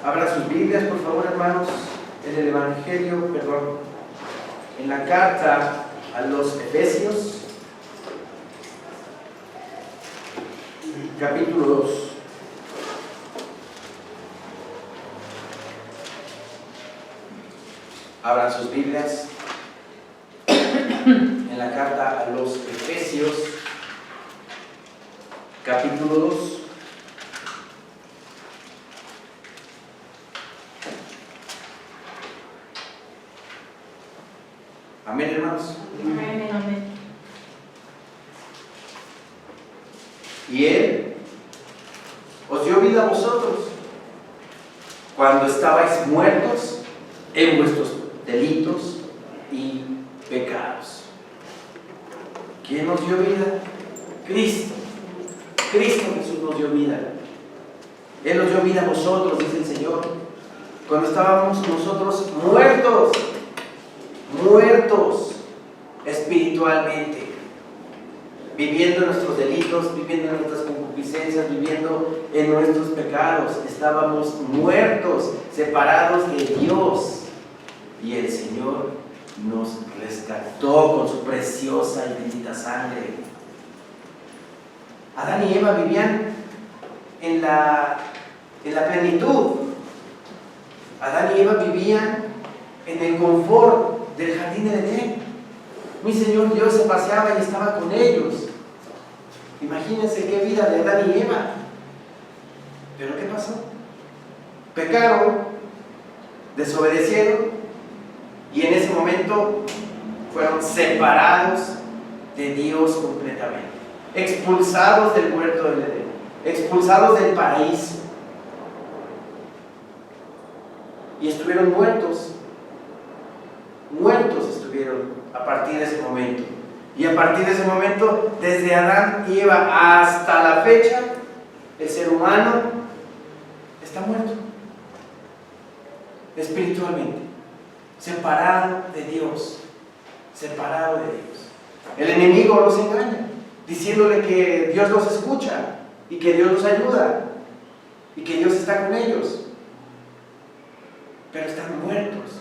Abran sus Biblias, por favor, hermanos, en el Evangelio, en la carta a los Efesios, capítulo 2. Abran sus Biblias en la carta a los Efesios, capítulo 2. Amén, hermanos. Amén. Y Él os dio vida a vosotros cuando estabais muertos en vuestros delitos y pecados. ¿Quién nos dio vida? Cristo. Cristo Jesús nos dio vida. Él nos dio vida a vosotros, dice el Señor, cuando estábamos nosotros muertos espiritualmente, viviendo en nuestros delitos, viviendo en nuestras concupiscencias, viviendo en nuestros pecados. Estábamos muertos, separados de Dios, y el Señor nos rescató con su preciosa y bendita sangre. Adán y Eva vivían en la plenitud. Adán y Eva vivían en el confort del jardín de Edén. Mi Señor Dios se paseaba y estaba con ellos. Imagínense qué vida de Adán y Eva. Pero ¿qué pasó? Pecaron, desobedecieron, y en ese momento fueron separados de Dios completamente, expulsados del huerto del Edén, expulsados del paraíso, y estuvieron muertos estuvieron a partir de ese momento. Y a partir de ese momento, desde Adán y Eva hasta la fecha, el ser humano está muerto espiritualmente, separado de Dios. El enemigo los engaña, diciéndole que Dios los escucha y que Dios los ayuda y que Dios está con ellos, pero están muertos.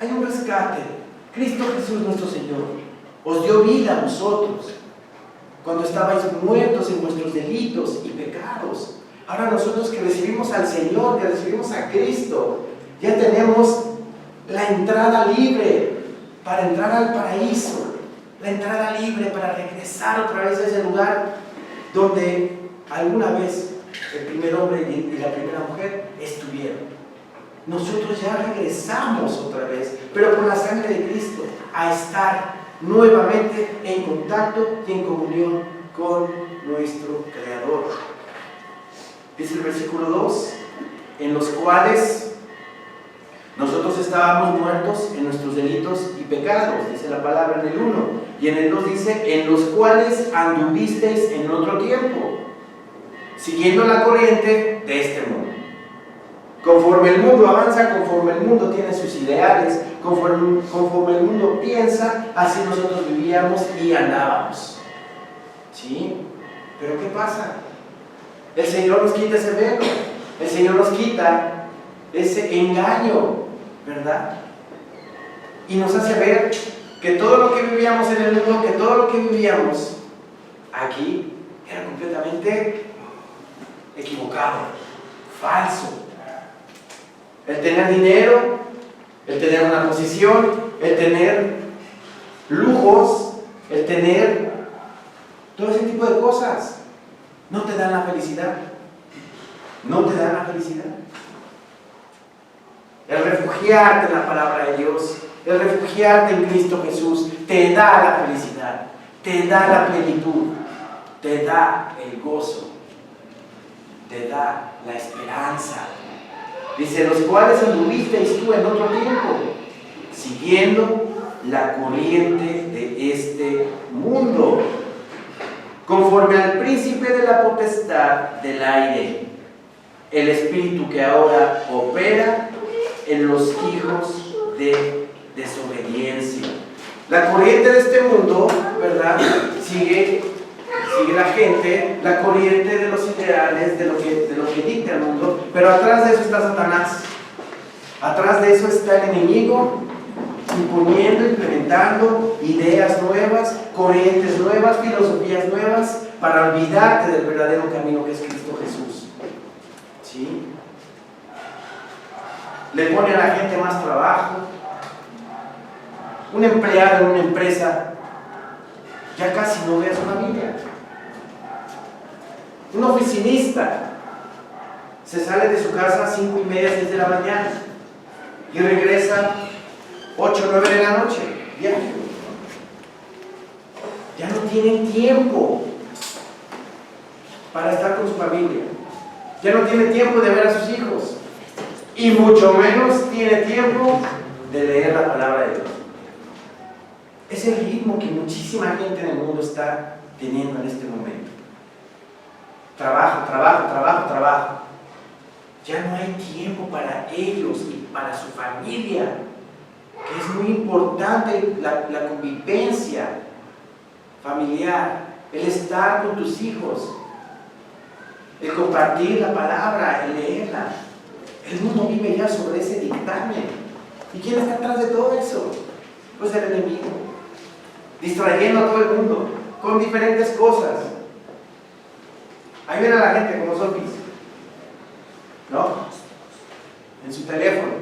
Hay un rescate. Cristo Jesús nuestro Señor os dio vida a vosotros cuando estabais muertos en vuestros delitos y pecados. Ahora nosotros que recibimos al Señor, que recibimos a Cristo, ya tenemos la entrada libre para entrar al paraíso, la entrada libre para regresar otra vez a ese lugar donde alguna vez el primer hombre y la primera mujer estuvieron. Nosotros ya regresamos otra vez, pero por la sangre de Cristo, a estar nuevamente en contacto y en comunión con nuestro Creador. Dice el versículo 2, en los cuales nosotros estábamos muertos en nuestros delitos y pecados, dice la palabra en el 1, y en el 2 dice, en los cuales anduvisteis en otro tiempo, siguiendo la corriente de este mundo. Conforme el mundo avanza, conforme el mundo tiene sus ideales, conforme el mundo piensa, así nosotros vivíamos y andábamos. ¿Sí? Pero ¿qué pasa? El Señor nos quita ese velo, el Señor nos quita ese engaño, ¿verdad? Y nos hace ver que todo lo que vivíamos en el mundo, que todo lo que vivíamos aquí era completamente equivocado, falso. El tener dinero, el tener una posición, el tener lujos, el tener todo ese tipo de cosas, no te dan la felicidad. No te dan la felicidad. El refugiarte en la palabra de Dios, el refugiarte en Cristo Jesús, te da la felicidad, te da la plenitud, te da el gozo, te da la esperanza. Dice, los cuales anduvisteis tú en otro tiempo, siguiendo la corriente de este mundo, conforme al príncipe de la potestad del aire, el espíritu que ahora opera en los hijos de desobediencia. La corriente de este mundo, ¿verdad?, sigue sigue la gente, la corriente de los ideales, de lo que dicta el mundo, pero atrás de eso está Satanás. Atrás de eso está el enemigo, imponiendo, implementando ideas nuevas, corrientes nuevas, filosofías nuevas, para olvidarte del verdadero camino que es Cristo Jesús. ¿Sí? Le pone a la gente más trabajo. Un empleado en una empresa ya casi no ve a su familia. Un oficinista se sale de su casa a 5:30, 6 de la mañana y regresa 8, 9 de la noche. Ya no tienen tiempo para estar con su familia. Ya no tiene tiempo de ver a sus hijos. Y mucho menos tiene tiempo de leer la palabra de Dios. Es el ritmo que muchísima gente en el mundo está teniendo en este momento. Trabajo, trabajo, trabajo, trabajo. Ya no hay tiempo para ellos y para su familia, que es muy importante la convivencia familiar, el estar con tus hijos, el compartir la palabra, el leerla. El mundo vive ya sobre ese dictamen. ¿Y quién está atrás de todo eso? Pues el enemigo, distrayendo a todo el mundo con diferentes cosas. Ahí viene la gente como zombies, ¿no? En su teléfono,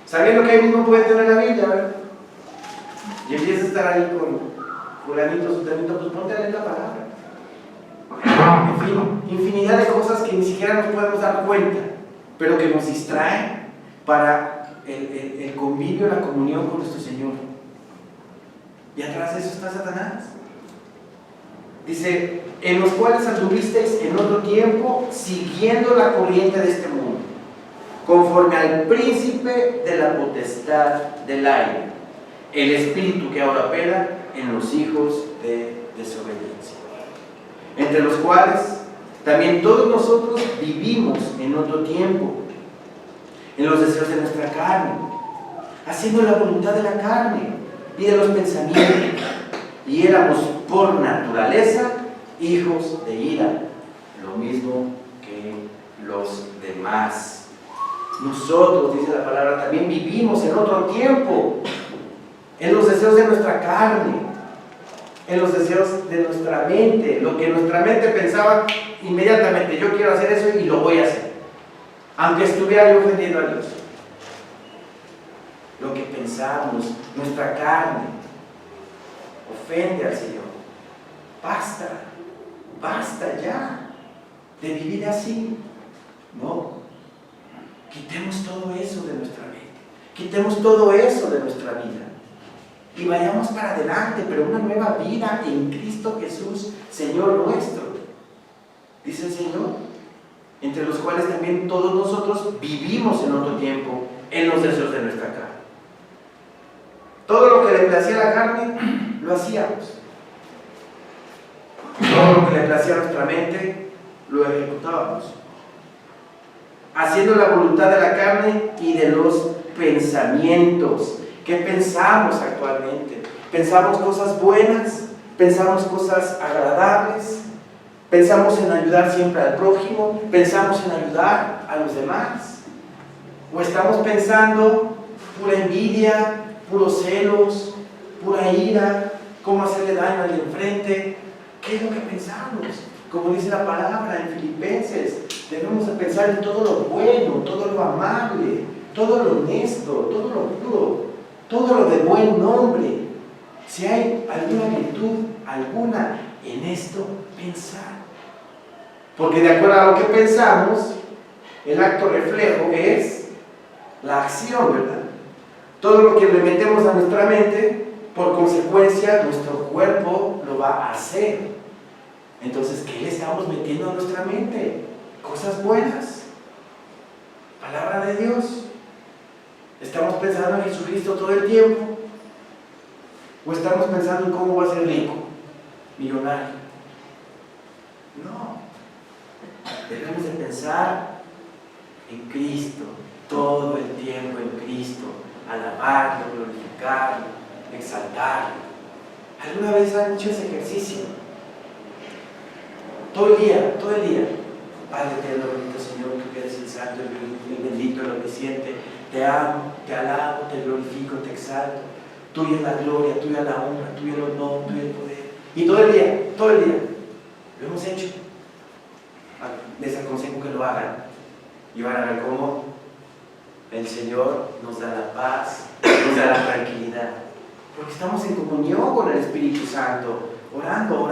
sabiendo que ahí mismo puede tener la Biblia, ¿verdad? Y empieza a estar ahí con fulanito, sutanito, pues ponte a leer la palabra. En fin, infinidad de cosas que ni siquiera nos podemos dar cuenta, pero que nos distraen para el convivio, la comunión con nuestro Señor. Y atrás de eso está Satanás. Dice, en los cuales anduvisteis en otro tiempo, siguiendo la corriente de este mundo, conforme al príncipe de la potestad del aire, el espíritu que ahora opera en los hijos de desobediencia, entre los cuales también todos nosotros vivimos en otro tiempo, en los deseos de nuestra carne, haciendo la voluntad de la carne y de los pensamientos, y éramos por naturaleza hijos de ira, lo mismo que los demás. Nosotros, dice la palabra, también vivimos en otro tiempo, en los deseos de nuestra carne, en los deseos de nuestra mente, lo que nuestra mente pensaba inmediatamente, yo quiero hacer eso y lo voy a hacer, aunque estuviera yo ofendiendo a Dios. Lo que pensamos, nuestra carne, ofende al Señor. Basta, basta ya de vivir así. No, quitemos todo eso de nuestra mente, quitemos todo eso de nuestra vida y vayamos para adelante, pero una nueva vida en Cristo Jesús, Señor nuestro. Dice el Señor, entre los cuales también todos nosotros vivimos en otro tiempo en los deseos de nuestra carne. Todo lo que le placía a la carne, lo hacíamos. Todo lo que le placía a nuestra mente, lo ejecutábamos. Haciendo la voluntad de la carne y de los pensamientos. ¿Qué pensamos actualmente? ¿Pensamos cosas buenas? ¿Pensamos cosas agradables? ¿Pensamos en ayudar siempre al prójimo? ¿Pensamos en ayudar a los demás? ¿O estamos pensando pura envidia, puros celos, pura ira, cómo hacerle daño al de enfrente? ¿Qué es lo que pensamos? Como dice la palabra en Filipenses, debemos de pensar en todo lo bueno, todo lo amable, todo lo honesto, todo lo puro, todo lo de buen nombre. Si hay alguna virtud, alguna en esto, pensar. Porque de acuerdo a lo que pensamos, el acto reflejo es la acción, ¿verdad? Todo lo que le metemos a nuestra mente, por consecuencia, nuestro cuerpo lo va a hacer. Entonces, ¿qué le estamos metiendo a nuestra mente? Cosas buenas, palabra de Dios. ¿Estamos pensando en Jesucristo todo el tiempo? ¿O estamos pensando en cómo va a ser rico, millonario? No. Debemos de pensar en Cristo, todo el tiempo en Cristo, alabarlo, glorificarlo, exaltarlo. ¿Alguna vez han hecho ese ejercicio? Todo el día. Padre eterno, bendito Señor, tú que eres el santo, el bendito, el omnisciente. Te amo, te alabo, te glorifico, te exalto. Tuya es la gloria, tuya la honra, tuyo el honor, tuyo el poder. Y todo el día. Lo hemos hecho. Les aconsejo que lo hagan. Y van a ver cómo el Señor nos da la paz, nos da la tranquilidad. Porque estamos en comunión con el Espíritu Santo, orando.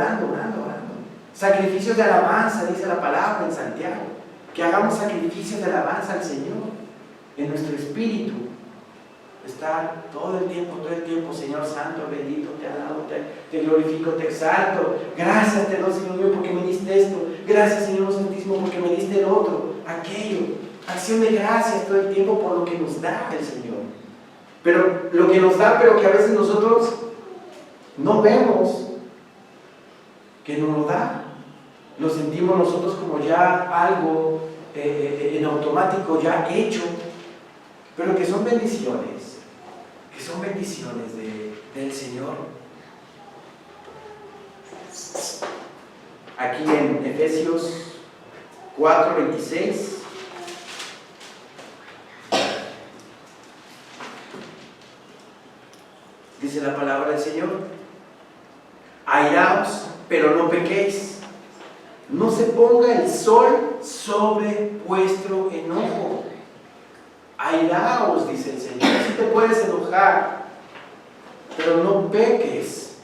Sacrificios de alabanza, dice la palabra en Santiago. Que hagamos sacrificios de alabanza al Señor. En nuestro espíritu está todo el tiempo, Señor Santo, bendito, te alabo, te glorifico, te exalto. Gracias te doy, Señor mío, porque me diste esto. Gracias, Señor Santísimo, porque me diste el otro, aquello. Acción de gracias todo el tiempo por lo que nos da el Señor. Pero lo que nos da, pero que a veces nosotros no vemos que nos lo da. Lo sentimos nosotros como ya algo en automático, ya hecho. Pero que son bendiciones del Señor. Aquí en Efesios 4:26 dice la palabra del Señor: airaos, pero no pequéis, no se ponga el sol sobre vuestro enojo. Airaos, dice el Señor. Si te puedes enojar, pero no peques.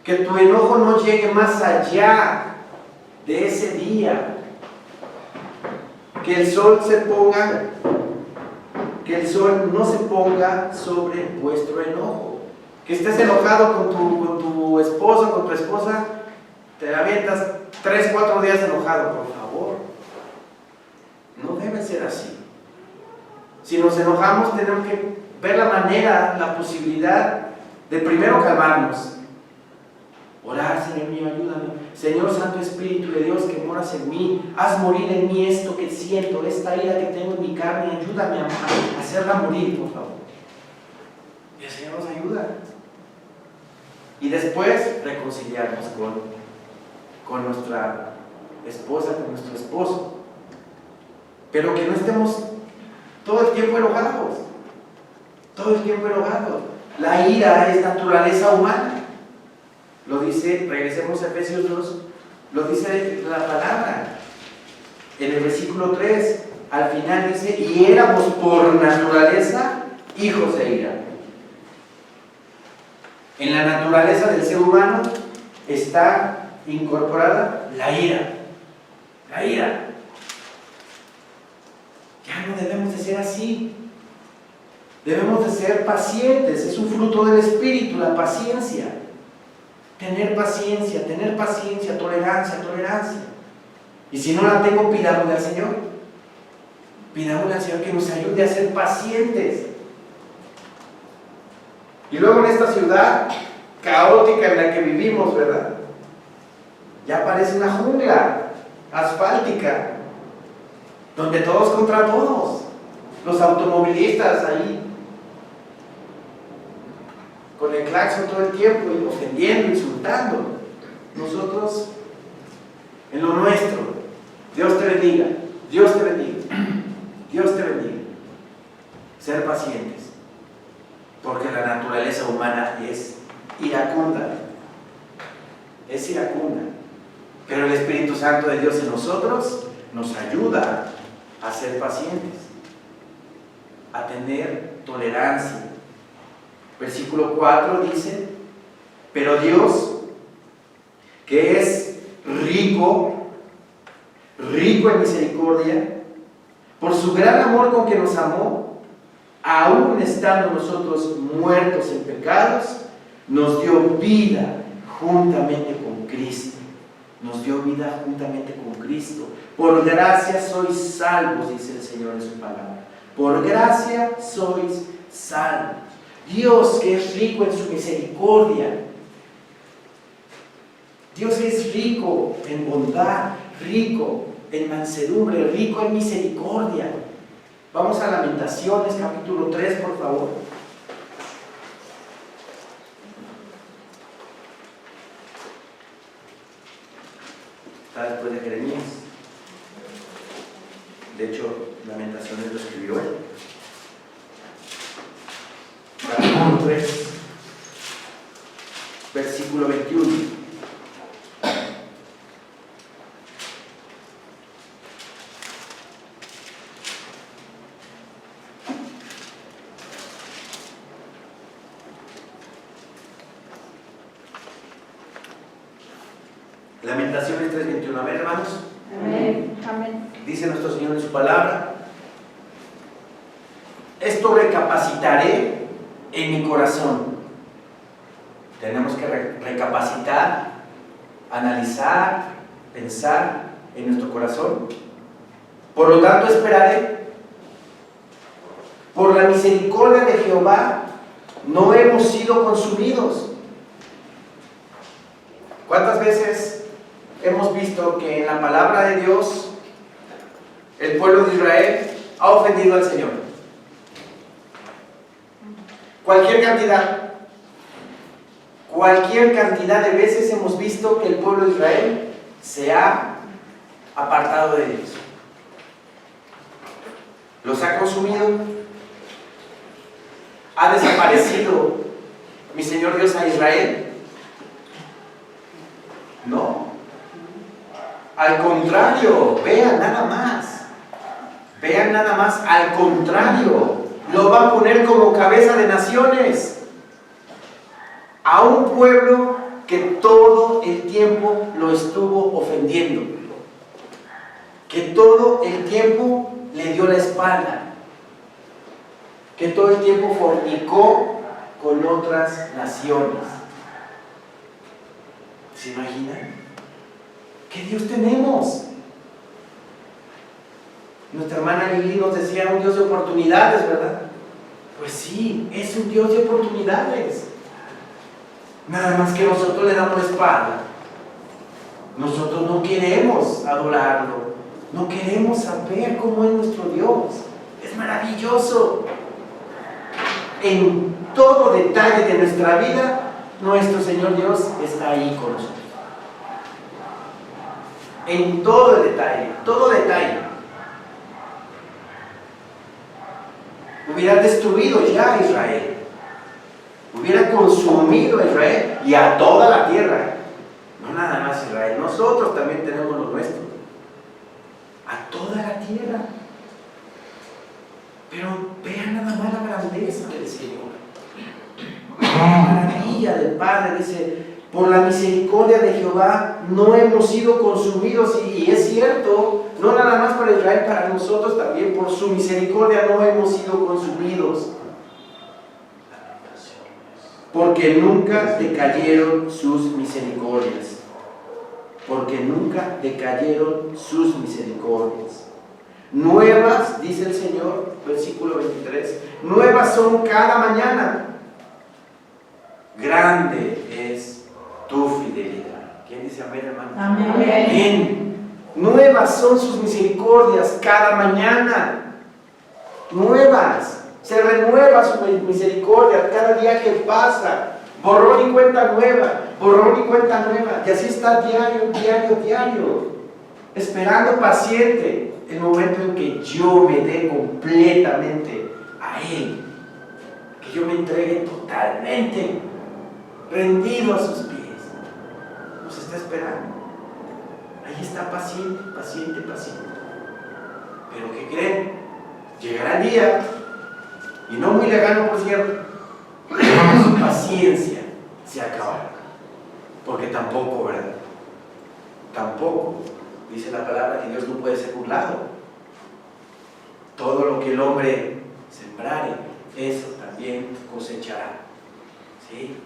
Que tu enojo no llegue más allá de ese día. Que el sol no se ponga sobre vuestro enojo. Que estés enojado con tu esposo, con tu esposa, te avientas 3-4 días enojado, por favor. No debe ser así. Si nos enojamos, tenemos que ver la manera, la posibilidad de primero calmarnos. Orar: Señor mío, ayúdame. Señor Santo Espíritu de Dios que moras en mí, haz morir en mí esto que siento, esta ira que tengo en mi carne, ayúdame a hacerla morir, por favor. Y el Señor nos ayuda. Y después reconciliarnos con nuestra esposa, con nuestro esposo. Pero que no estemos todo el tiempo enojados. La ira es naturaleza humana. Lo dice, regresemos a Efesios 2, lo dice la palabra. En el versículo 3, al final dice: y éramos por naturaleza hijos de ira. En la naturaleza del ser humano está incorporada la ira. Ya no debemos de ser así. Debemos de ser pacientes. Es un fruto del Espíritu, la paciencia. Tener paciencia, tolerancia. Y si no la tengo, pidámosle al Señor. Pidámosle al Señor que nos ayude a ser pacientes. Y luego en esta ciudad caótica en la que vivimos, ¿verdad? Ya parece una jungla asfáltica, donde todos contra todos. Los automovilistas ahí con el claxon todo el tiempo, y ofendiendo, insultando. Nosotros en lo nuestro. Dios te bendiga. Ser pacientes, porque la naturaleza humana es iracunda. Pero el Espíritu Santo de Dios en nosotros nos ayuda a ser pacientes, a tener tolerancia. Versículo 4 dice: pero Dios, que es rico en misericordia, por su gran amor con que nos amó, aún estando nosotros muertos en pecados, nos dio vida juntamente con Cristo. Por gracia sois salvos, dice el Señor en su palabra. Por gracia sois salvos. Dios, que es rico en su misericordia. Dios es rico en bondad, rico en mansedumbre, rico en misericordia. Vamos a Lamentaciones, capítulo 3, por favor. Está después de Jeremías. De hecho, Lamentaciones lo escribió él. Capítulo 3, versículo 21. Lamentaciones 3:21. A ver, hermanos. Amén. Amén. Dice nuestro Señor en su palabra: esto recapacitaré en mi corazón. Tenemos que recapacitar, analizar, pensar en nuestro corazón. Por lo tanto, esperaré. Por la misericordia de Jehová no hemos sido consumidos. ¿Cuántas veces hemos visto que en la palabra de Dios el pueblo de Israel ha ofendido al Señor? Cualquier cantidad de veces hemos visto que el pueblo de Israel se ha apartado de Dios. Los ha consumido. ¿Ha desaparecido mi Señor Dios a Israel? No. Al contrario, vean nada más, al contrario, lo va a poner como cabeza de naciones, a un pueblo que todo el tiempo lo estuvo ofendiendo, que todo el tiempo le dio la espalda, que todo el tiempo fornicó con otras naciones. ¿Se imaginan? ¿Qué Dios tenemos? Nuestra hermana Lili nos decía, un Dios de oportunidades, ¿verdad? Pues sí, es un Dios de oportunidades. Nada más que nosotros le damos la espalda. Nosotros no queremos adorarlo, no queremos saber cómo es nuestro Dios. Es maravilloso. En todo detalle de nuestra vida, nuestro Señor Dios está ahí con nosotros. En todo detalle, todo detalle. Hubiera destruido ya a Israel, hubiera consumido a Israel y a toda la tierra. No nada más Israel, nosotros también tenemos lo nuestro. A toda la tierra. Pero vean nada más la grandeza del Señor. La maravilla del Padre. Dice: por la misericordia de Jehová no hemos sido consumidos. Y es cierto, no nada más para Israel, para nosotros también. Por su misericordia no hemos sido consumidos, porque nunca decayeron sus misericordias. Porque nunca decayeron sus misericordias. Nuevas, dice el Señor, versículo 23, nuevas son cada mañana. Grande es tu fidelidad. ¿Quién dice amén, hermano? Amén. Amén. Nuevas son sus misericordias cada mañana. Nuevas. Se renueva su misericordia cada día que pasa. Borrón y cuenta nueva. Borrón y cuenta nueva. Y así está diario, diario, diario. Esperando paciente el momento en que yo me dé completamente a Él. Que yo me entregue totalmente, rendido a sus pies. Nos está esperando. Ahí está paciente, paciente, paciente. Pero ¿qué creen? Llegará el día, y no muy lejano, por cierto, su paciencia se acabará. Porque tampoco, ¿verdad? Tampoco. Dice la palabra que Dios no puede ser burlado. Todo lo que el hombre sembrare, eso también cosechará. ¿Sí?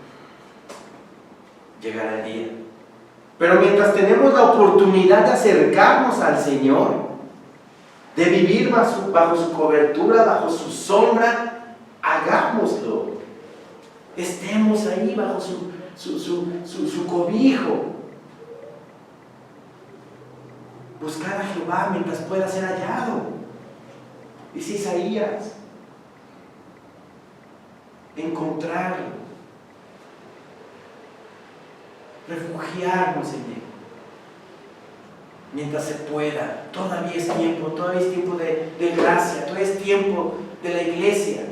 Llegará el día. Pero mientras tenemos la oportunidad de acercarnos al Señor, de vivir bajo su cobertura, bajo su sombra, hagámoslo. Estemos ahí bajo su cobijo. Buscar a Jehová mientras pueda ser hallado. Dice Isaías. Encontrarlo. Refugiarnos en Él. mientras se pueda. Todavía es tiempo de gracia, todavía es tiempo de la iglesia.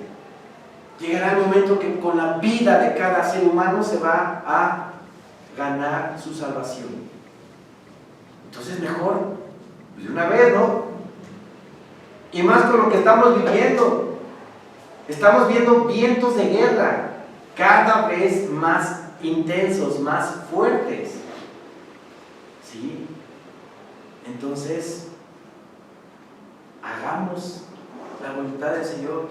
Llegará el momento que con la vida de cada ser humano se va a ganar su salvación. Entonces mejor, de una vez, ¿no? Y más con lo que estamos viviendo. Estamos viendo vientos de guerra cada vez más intensos, más fuertes. ¿Sí? Entonces, hagamos la voluntad del Señor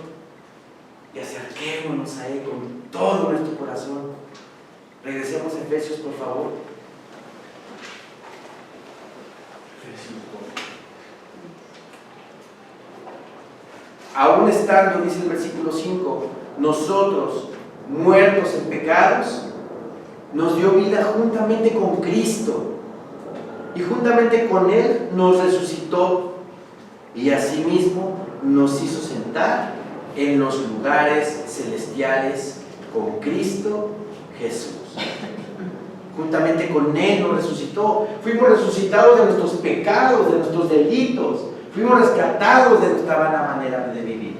y acerquémonos a Él con todo nuestro corazón. Regresemos a Efesios, por favor. Aún estando, dice el versículo 5, nosotros, muertos en pecados, nos dio vida juntamente con Cristo, y juntamente con Él nos resucitó, y asimismo nos hizo sentar en los lugares celestiales con Cristo Jesús. Juntamente con Él nos resucitó. Fuimos resucitados de nuestros pecados, de nuestros delitos. Fuimos rescatados de nuestra vana manera de vivir.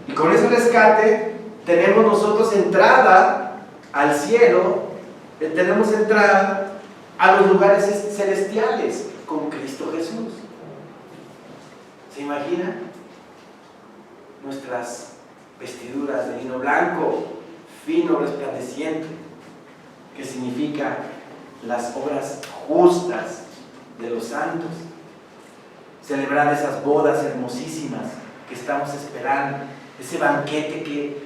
Y con ese rescate tenemos nosotros entrada al cielo, tenemos entrada a los lugares celestiales con Cristo Jesús. ¿Se imagina? Nuestras vestiduras de lino blanco, fino, resplandeciente, que significa las obras justas de los santos. Celebrar esas bodas hermosísimas que estamos esperando, ese banquete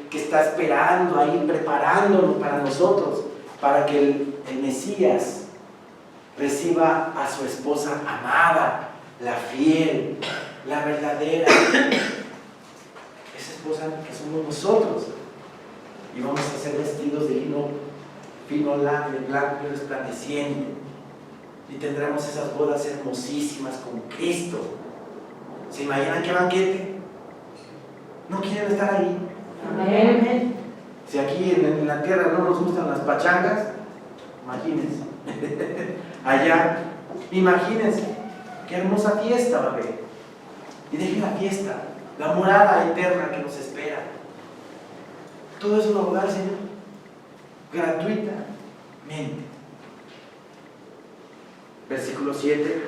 que está esperando ahí, preparándonos para nosotros, para que el Mesías reciba a su esposa amada, la fiel, la verdadera, esa esposa que somos nosotros, y vamos a ser vestidos de lino fino, blanco y resplandeciente, y tendremos esas bodas hermosísimas con Cristo. ¿Se imaginan qué banquete? ¿No quieren estar ahí? Amén. Si aquí en la tierra no nos gustan las pachangas, imagínense. Allá, imagínense qué hermosa fiesta va a haber. Y dejen la fiesta, la morada eterna que nos espera. Todo eso lo va a dar el Señor gratuitamente. Versículo 7.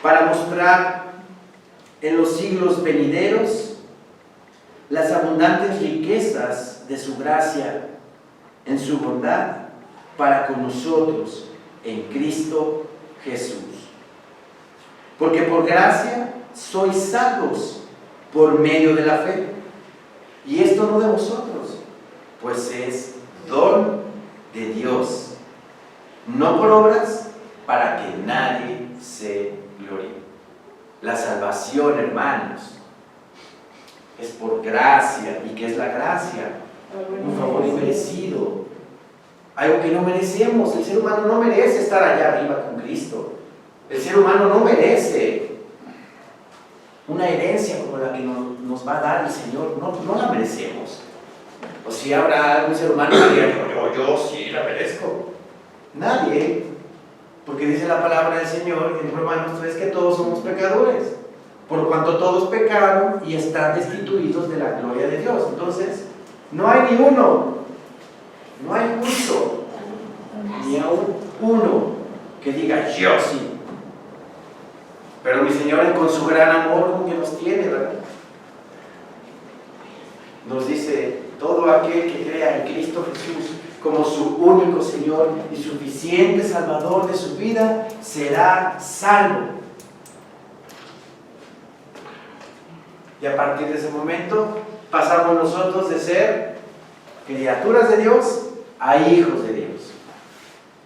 Para mostrar en los siglos venideros las abundantes riquezas de su gracia en su bondad para con nosotros en Cristo Jesús. Porque por gracia sois salvos por medio de la fe. Y esto no de vosotros, pues es don de Dios, no por obras, para que nadie se gloríe. La salvación, hermanos, es por gracia. ¿Y qué es la gracia? Un favor inmerecido, algo que no merecemos. El ser humano no merece estar allá arriba con Cristo. El ser humano no merece una herencia como la que nos va a dar el Señor. No la merecemos. O si habrá algún ser humano que diga, yo sí la merezco. Nadie. Porque dice la palabra del Señor en Romanos 3 que todos somos pecadores, por cuanto todos pecaron y están destituidos de la gloria de Dios. Entonces, no hay ni uno, no hay justo, ni aún uno que diga yo sí. Pero mi Señor, con su gran amor, como que nos tiene, ¿verdad? Nos dice, todo aquel que crea en Cristo Jesús como su único Señor y suficiente Salvador de su vida, será salvo. Y a partir de ese momento pasamos nosotros de ser criaturas de Dios a hijos de Dios.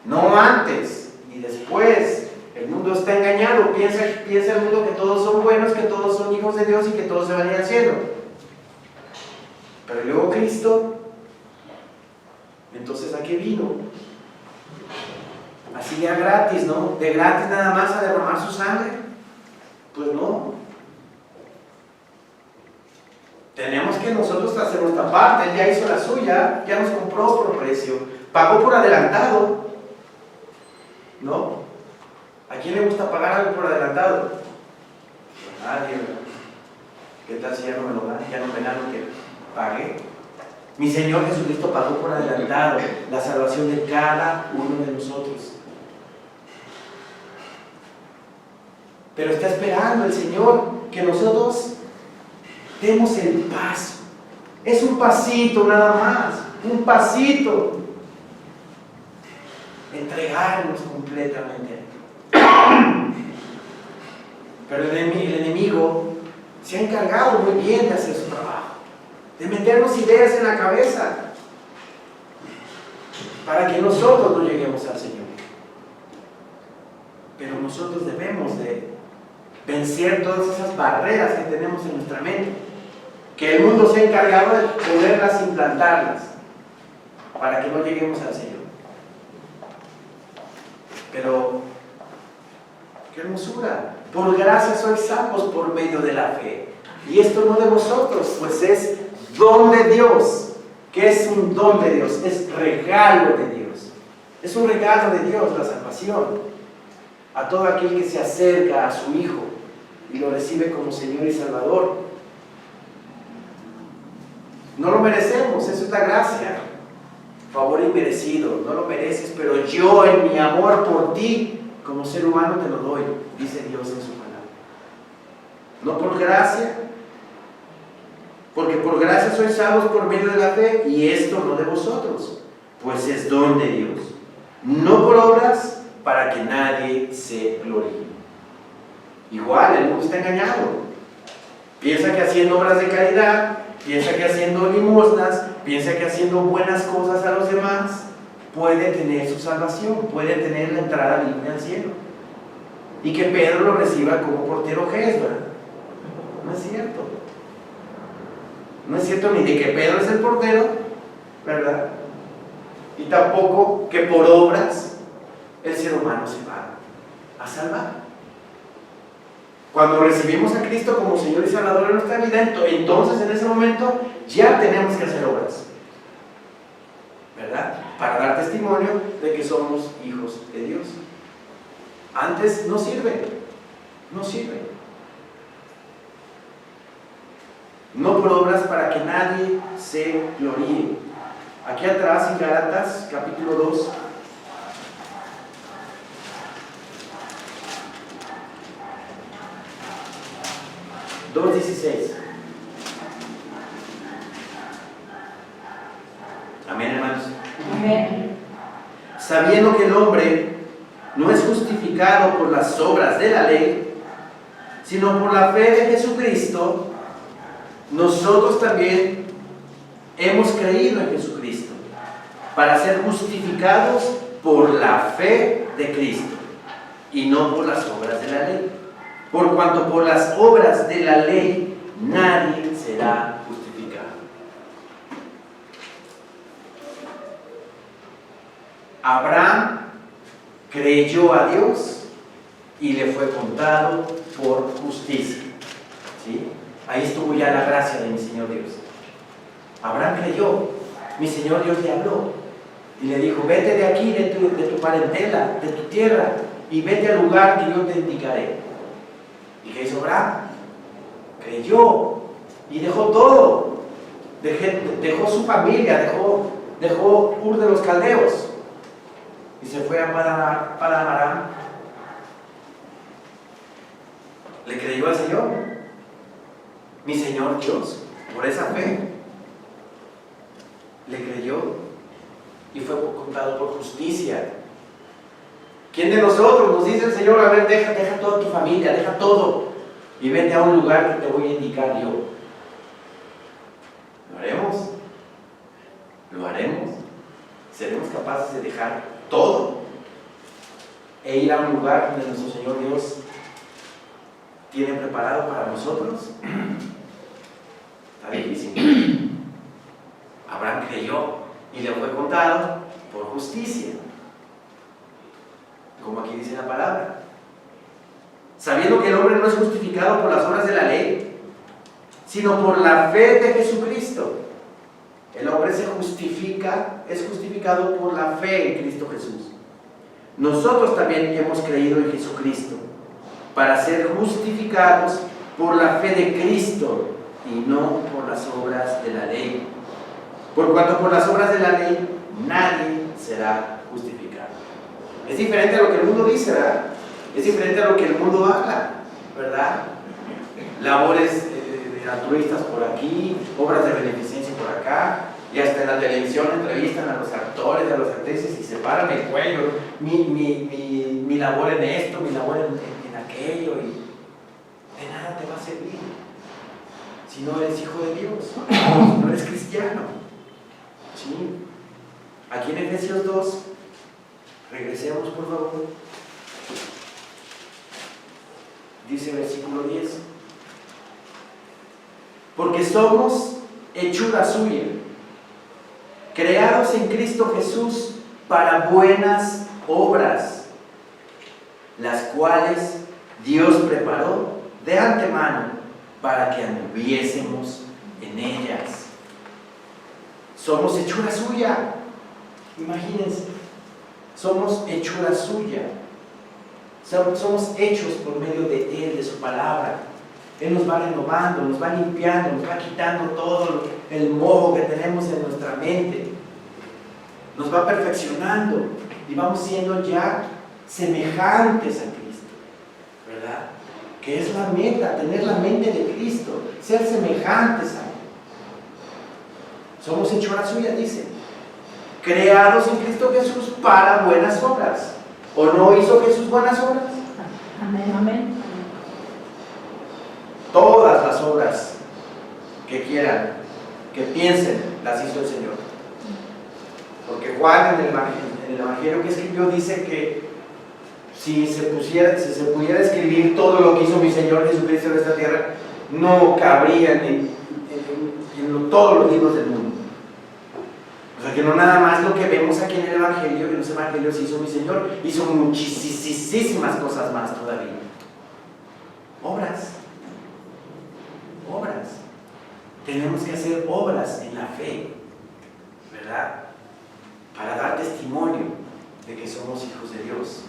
No antes ni después. El mundo está engañado. Piensa el mundo que todos son buenos, que todos son hijos de Dios y que todos se van a ir al cielo. Pero luego Cristo, entonces ¿a qué vino? Así de gratis, ¿no? De gratis nada más a derramar su sangre. Pues no. Tenemos que nosotros hacer nuestra parte. Él ya hizo la suya, ya nos compró por precio, pagó por adelantado. ¿No? ¿A quién le gusta pagar algo por adelantado? A nadie, ¿verdad? ¿Qué tal si ya no me lo dan? Ya no me dan lo que pagué. Mi Señor Jesucristo pagó por adelantado la salvación de cada uno de nosotros. Pero está esperando el Señor que nosotros demos el paso. Es un pasito nada más, un pasito. Entregarnos completamente. Pero el enemigo se ha encargado muy bien de hacer su trabajo, de meternos ideas en la cabeza para que nosotros no lleguemos al Señor. Pero nosotros debemos de vencer todas esas barreras que tenemos en nuestra mente, que el mundo se ha encargado de poderlas implantarlas para que no lleguemos al Señor. Pero qué hermosura, por gracia sois salvos por medio de la fe, y esto no de vosotros, pues es don de Dios. ¿Qué es un don de Dios? Es regalo de Dios, es un regalo de Dios la salvación a todo aquel que se acerca a su Hijo y lo recibe como Señor y Salvador. No lo merecemos, eso es la gracia, favor inmerecido, no lo mereces, pero yo en mi amor por ti como ser humano te lo doy, dice Dios en su palabra. No por gracia, porque por gracia sois salvos por medio de la fe, y esto no de vosotros, pues es don de Dios, no por obras, para que nadie se gloríe. Igual, el mundo está engañado. Piensa que haciendo obras de caridad, piensa que haciendo limosnas, piensa que haciendo buenas cosas a los demás, puede tener su salvación, puede tener la entrada libre al cielo. Y que Pedro lo reciba como portero que es, ¿verdad? No es cierto. No es cierto ni de que Pedro es el portero, ¿verdad? Y tampoco que por obras el ser humano se va a salvar. Cuando recibimos a Cristo como Señor y Salvador en nuestra vida, entonces en ese momento ya tenemos que hacer obras, ¿verdad? Para dar testimonio de que somos hijos de Dios. Antes no sirve, no sirve. No por obras para que nadie se gloríe. Aquí atrás en Gálatas capítulo 2, (2:16). Amén, hermanos. Amén. Sabiendo que el hombre no es justificado por las obras de la ley, sino por la fe de Jesucristo, nosotros también hemos creído en Jesucristo para ser justificados por la fe de Cristo y no por las obras de la ley. Por cuanto por las obras de la ley nadie será justificado. Abraham creyó a Dios y le fue contado por justicia. ¿Sí? Ahí estuvo ya la gracia de mi Señor Dios. Abraham creyó, mi Señor Dios le habló y le dijo: vete de aquí, de tu parentela, de tu tierra, y vete al lugar que yo te indicaré. ¿Y qué hizo Abraham? Creyó y dejó todo. Dejó su familia, dejó Ur de los Caldeos y se fue a Padán Aram. Le creyó al Señor, mi Señor Dios, por esa fe. Le creyó y fue contado por justicia. ¿Quién de nosotros nos dice el Señor: a ver, deja toda tu familia, deja todo y vete a un lugar que te voy a indicar yo? ¿Lo haremos? ¿Lo haremos? ¿Seremos capaces de dejar todo e ir a un lugar donde nuestro Señor Dios tiene preparado para nosotros? Está difícil. Abraham creyó y le fue contado por justicia, como aquí dice la palabra. Sabiendo que el hombre no es justificado por las obras de la ley, sino por la fe de Jesucristo. El hombre es justificado por la fe en Cristo Jesús, nosotros también hemos creído en Jesucristo para ser justificados por la fe de Cristo y no por las obras de la ley. Por cuanto por las obras de la ley nadie será justificado. Es diferente a lo que el mundo dice, ¿verdad? Es diferente a lo que el mundo habla, ¿verdad? Labores altruistas por aquí, obras de beneficencia por acá, y hasta en la televisión entrevistan a los actores, a las actrices y se paran el cuello, mi labor en esto, mi labor en aquello, y de nada te va a servir si no eres hijo de Dios, si no eres cristiano. ¿Sí? Aquí en Efesios 2, regresemos por favor, dice el versículo 10, porque somos hechura suya, creados en Cristo Jesús para buenas obras, las cuales Dios preparó de antemano para que anduviésemos en ellas. Somos hechura suya, imagínense, somos hechura suya, somos hechos por medio de Él, de su palabra. Él nos va renovando, nos va limpiando, nos va quitando todo el moho que tenemos en nuestra mente, nos va perfeccionando y vamos siendo ya semejantes a Cristo, ¿verdad? Que es la meta, tener la mente de Cristo, ser semejantes a Él. Somos hechura suya, dice, creados en Cristo Jesús para buenas obras. ¿O no hizo Jesús buenas obras? Amén, amén. Todas las obras que quieran, que piensen, las hizo el Señor. Porque Juan en el Evangelio que escribió dice que si se pudiera escribir todo lo que hizo mi Señor Jesucristo en esta tierra, no cabría en todos los libros del mundo. O sea que no nada más lo que vemos aquí en el Evangelio, en los Evangelios hizo mi Señor, hizo muchísimas cosas más todavía. Obras. Tenemos que hacer obras en la fe, ¿verdad? Para dar testimonio de que somos hijos de Dios.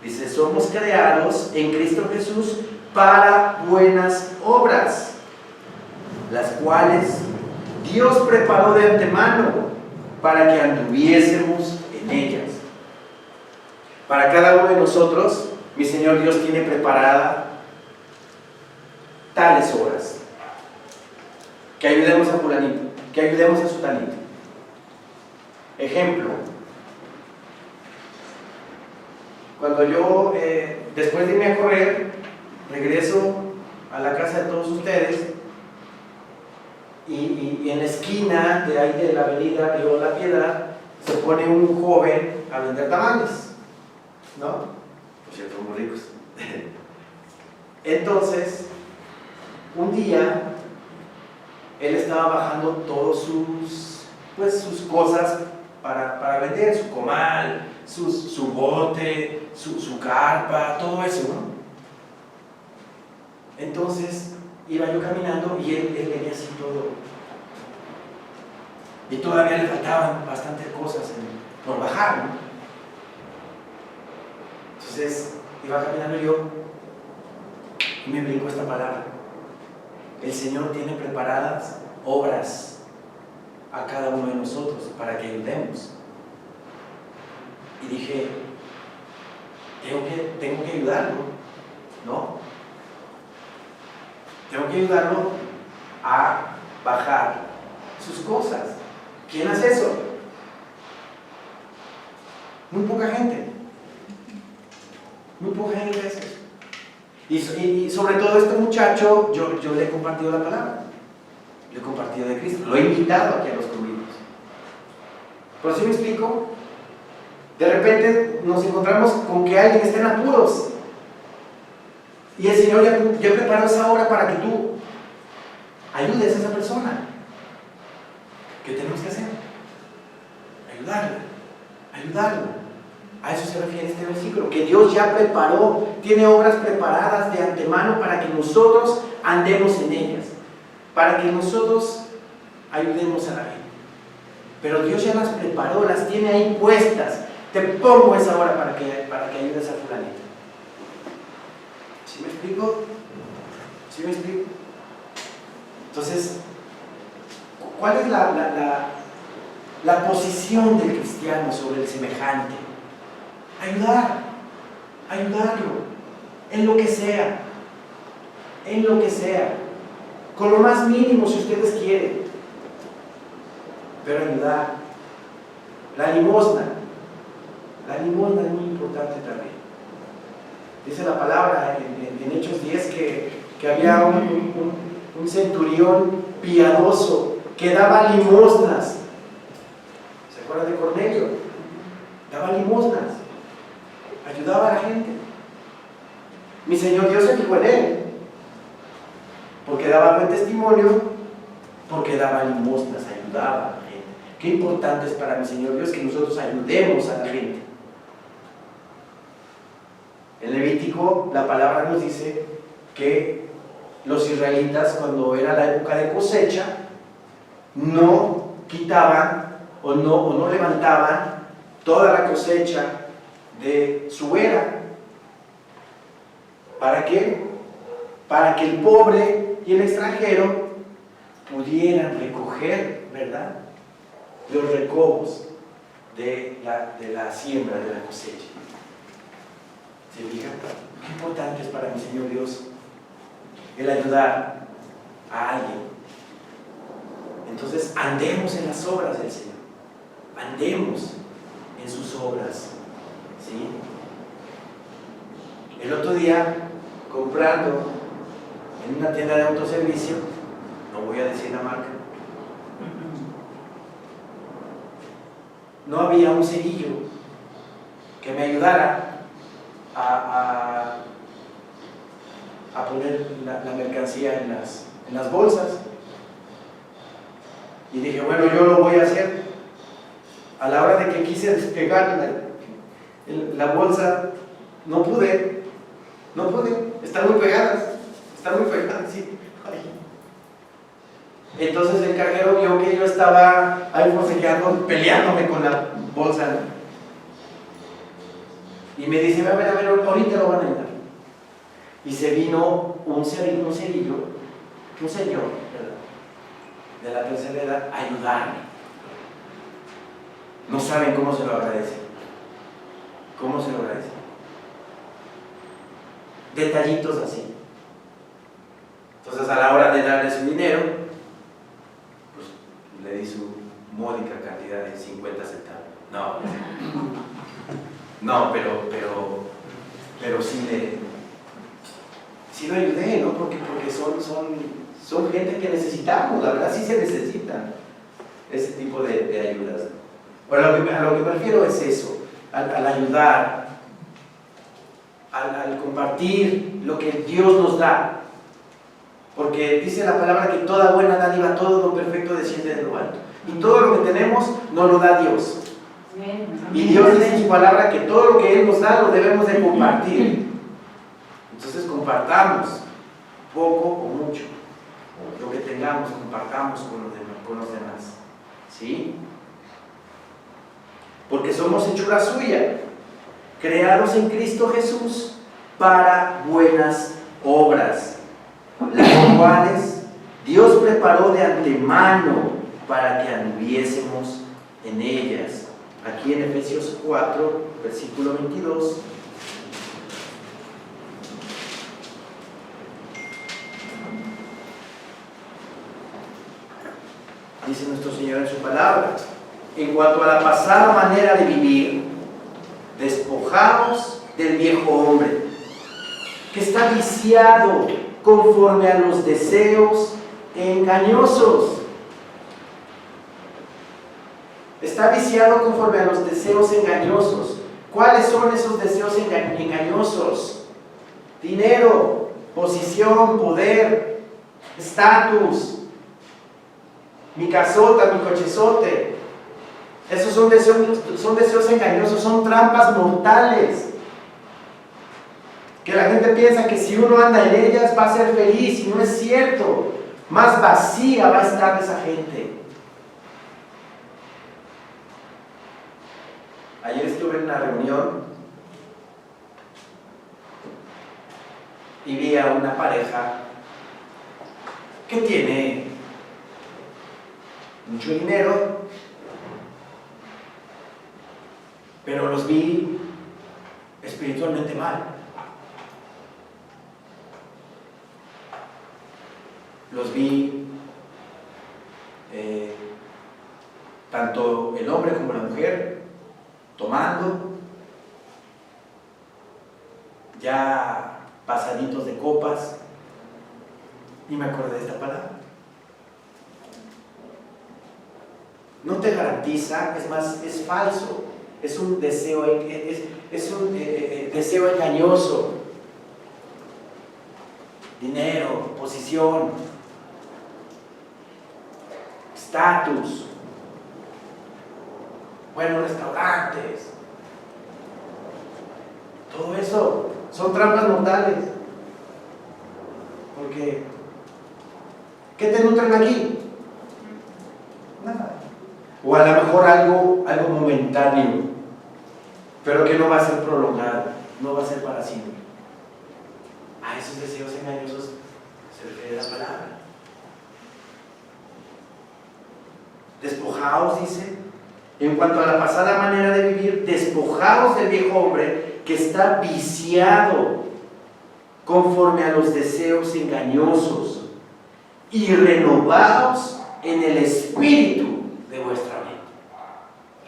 Dice, somos creados en Cristo Jesús para buenas obras, las cuales Dios preparó de antemano para que anduviésemos en ellas. Para cada uno de nosotros, mi Señor Dios tiene preparada tales obras. Que ayudemos a fulanito, que ayudemos a sutanito. Ejemplo, cuando yo, después de irme a correr, regreso a la casa de todos ustedes y en la esquina de ahí de la avenida Río La Piedad se pone un joven a vender tamales, ¿no? Por cierto, muy ricos. Entonces, un día él estaba bajando todas sus cosas para vender, su comal, su bote, su carpa, todo eso, ¿no? Entonces iba yo caminando y él venía así todo. Y todavía le faltaban bastantes cosas por bajar, ¿no? Entonces iba caminando yo y me brincó esta palabra. El Señor tiene preparadas obras a cada uno de nosotros para que ayudemos. Y dije, tengo que ayudarlo, ¿no? Tengo que ayudarlo a bajar sus cosas. ¿Quién hace eso? Muy poca gente. Muy poca gente hace eso. Y sobre todo este muchacho, yo le he compartido la palabra, le he compartido de Cristo, lo he invitado aquí a los convivos. ¿Por si me explico? De repente nos encontramos con que alguien está en apuros y el Señor ya preparó esa obra para que tú ayudes a esa persona. ¿Qué tenemos que hacer? Ayudarla. A eso se refiere este versículo, que Dios ya preparó, tiene obras preparadas de antemano para que nosotros andemos en ellas, para que nosotros ayudemos a la gente. Pero Dios ya las preparó, las tiene ahí puestas, te pongo esa hora para que ayudes a fulanito. ¿Sí me explico? ¿Sí me explico? Entonces, ¿cuál es la posición del cristiano sobre el semejante? Ayudarlo, en lo que sea, con lo más mínimo si ustedes quieren, pero ayudar. La limosna es muy importante también. Dice la palabra en Hechos 10 que había un centurión piadoso que daba limosnas. ¿Se acuerdan de Cornelio? Daba limosnas, ayudaba a la gente. Mi Señor Dios se fijó en él, porque daba buen testimonio, porque daba limosnas, ayudaba a la gente. Qué importante es para mi Señor Dios que nosotros ayudemos a la gente. En Levítico la palabra nos dice que los israelitas, cuando era la época de cosecha, no quitaban o no levantaban toda la cosecha de su era. ¿Para qué? Para que el pobre y el extranjero pudieran recoger, ¿verdad?, los recobos de la siembra, de la cosecha. ¿Se fijan? Qué importante es para mi Señor Dios el ayudar a alguien. Entonces, andemos en las obras del Señor, andemos en sus obras, ¿sí? El otro día, comprando en una tienda de autoservicio, no voy a decir la marca, no había un cerillo que me ayudara a poner la mercancía en las bolsas. Y dije, bueno, yo lo voy a hacer. A la hora de que quise despegar la bolsa, no pude, están muy pegadas, sí. Ay. Entonces el cajero vio que yo estaba ahí forcejeando, peleándome con la bolsa, ¿no? Y me dice, a ver, ahorita lo van a ayudar. Y se vino un señor, ¿verdad?, de la tercera edad, a ayudarme. No saben cómo se lo agradece. Detallitos así. Entonces, a la hora de darle su dinero, pues le di su módica cantidad de 50 centavos. No, pero sí lo ayudé, ¿no? Porque son gente que necesitamos, la verdad sí se necesitan ese tipo de ayudas. Bueno, a lo que me refiero es eso, al ayudar, al compartir lo que Dios nos da. Porque dice la palabra que toda buena dádiva, todo lo perfecto desciende de lo alto. Y todo lo que tenemos nos lo da Dios. Y Dios dice en su palabra que todo lo que Él nos da lo debemos de compartir. Entonces compartamos, poco o mucho, lo que tengamos, compartamos con los demás. ¿Sí? Porque somos hechura suya, creados en Cristo Jesús para buenas obras, las cuales Dios preparó de antemano para que anduviésemos en ellas. Aquí en Efesios 4, versículo 22. Dice nuestro Señor en su palabra: en cuanto a la pasada manera de vivir, despojados del viejo hombre, que está viciado conforme a los deseos engañosos. Está viciado conforme a los deseos engañosos. ¿Cuáles son esos deseos engañosos? Dinero, posición, poder, estatus, mi casota, mi cochezote. Esos son deseos engañosos, son trampas mortales. Que la gente piensa que si uno anda en ellas va a ser feliz, y no es cierto. Más vacía va a estar esa gente. Ayer estuve en una reunión y vi a una pareja que tiene mucho dinero, pero los vi espiritualmente mal. Los vi, tanto el hombre como la mujer, tomando, ya pasaditos de copas, y me acordé de esta palabra. No te garantiza, es más, es falso, es un deseo, deseo engañoso. Dinero, posición, estatus, buenos restaurantes, todo eso son trampas mortales. Porque, ¿qué te nutren aquí? Nada. O a lo mejor algo momentáneo, pero que no va a ser prolongado, no va a ser para siempre. A esos deseos engañosos se refiere la palabra. Despojaos, dice, en cuanto a la pasada manera de vivir, despojaos del viejo hombre que está viciado conforme a los deseos engañosos y renovaos en el espíritu de vuestra mente.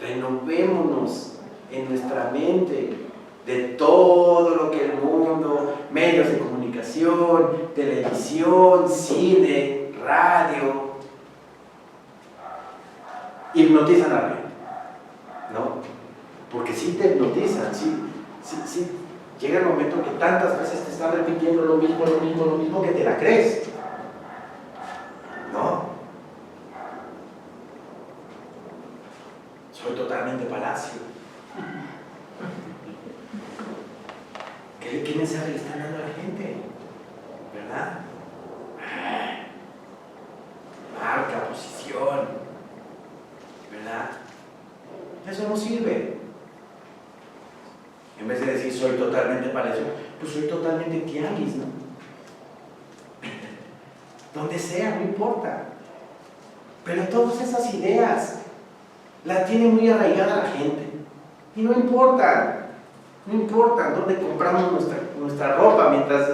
Renovémonos en nuestra mente de todo lo que el mundo, medios de comunicación, televisión, cine, radio, hipnotizan a la gente, ¿no? Porque sí te hipnotizan, sí. Llega el momento que tantas veces te están repitiendo lo mismo que te la crees, ¿no? Soy totalmente palacio. ¿Qué mensaje le están dando a la gente? ¿Verdad? Marca, posición, ¿verdad? Eso no sirve. En vez de decir soy totalmente palacio, pues soy totalmente tianguis, ¿no? Donde sea, no importa. Pero todas esas ideas las tiene muy arraigada la gente. Y no importa dónde compramos nuestra ropa, mientras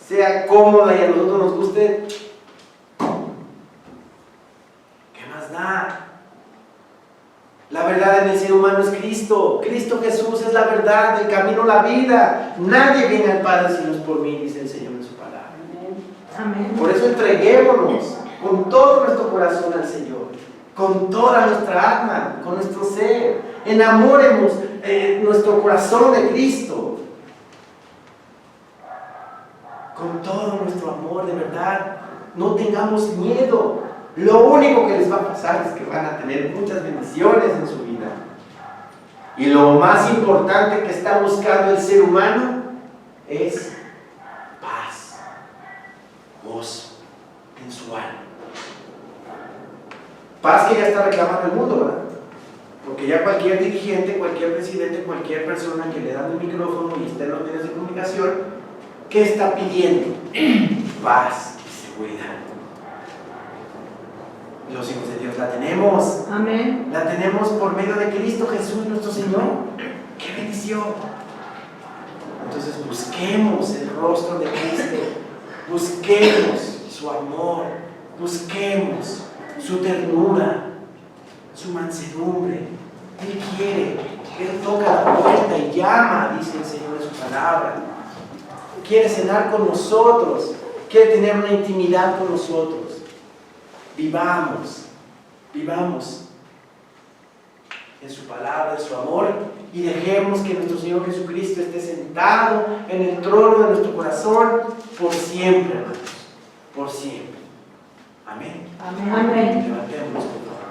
sea cómoda y a nosotros nos guste. ¿Qué más da? La verdad en el ser humano es Cristo. Cristo Jesús es la verdad, el camino, la vida. Nadie viene al Padre si no es por mí, dice el Señor en su palabra. Amén. Por eso entreguémonos con todo nuestro corazón al Señor, con toda nuestra alma, con nuestro ser. Enamoremos nuestro corazón de Cristo. Con todo nuestro amor, de verdad. No tengamos miedo. Lo único que les va a pasar es que van a tener muchas bendiciones en su vida. Y lo más importante que está buscando el ser humano es paz, gozo en su alma. Paz que ya está reclamando el mundo, ¿verdad? Porque ya cualquier dirigente, cualquier presidente, cualquier persona que le dan el micrófono y esté en los medios de comunicación, ¿qué está pidiendo? Paz y seguridad. Los hijos de Dios la tenemos. Amén. La tenemos por medio de Cristo Jesús nuestro Señor. ¡Qué bendición! Entonces busquemos el rostro de Cristo. Busquemos su amor. Busquemos su ternura, su mansedumbre. Él quiere, Él toca la puerta y llama, dice el Señor en su palabra. Quiere cenar con nosotros, quiere tener una intimidad con nosotros. Vivamos en su palabra, en su amor, y dejemos que nuestro Señor Jesucristo esté sentado en el trono de nuestro corazón por siempre, hermanos, por siempre. Amén. Amén. Levantémonos, por favor.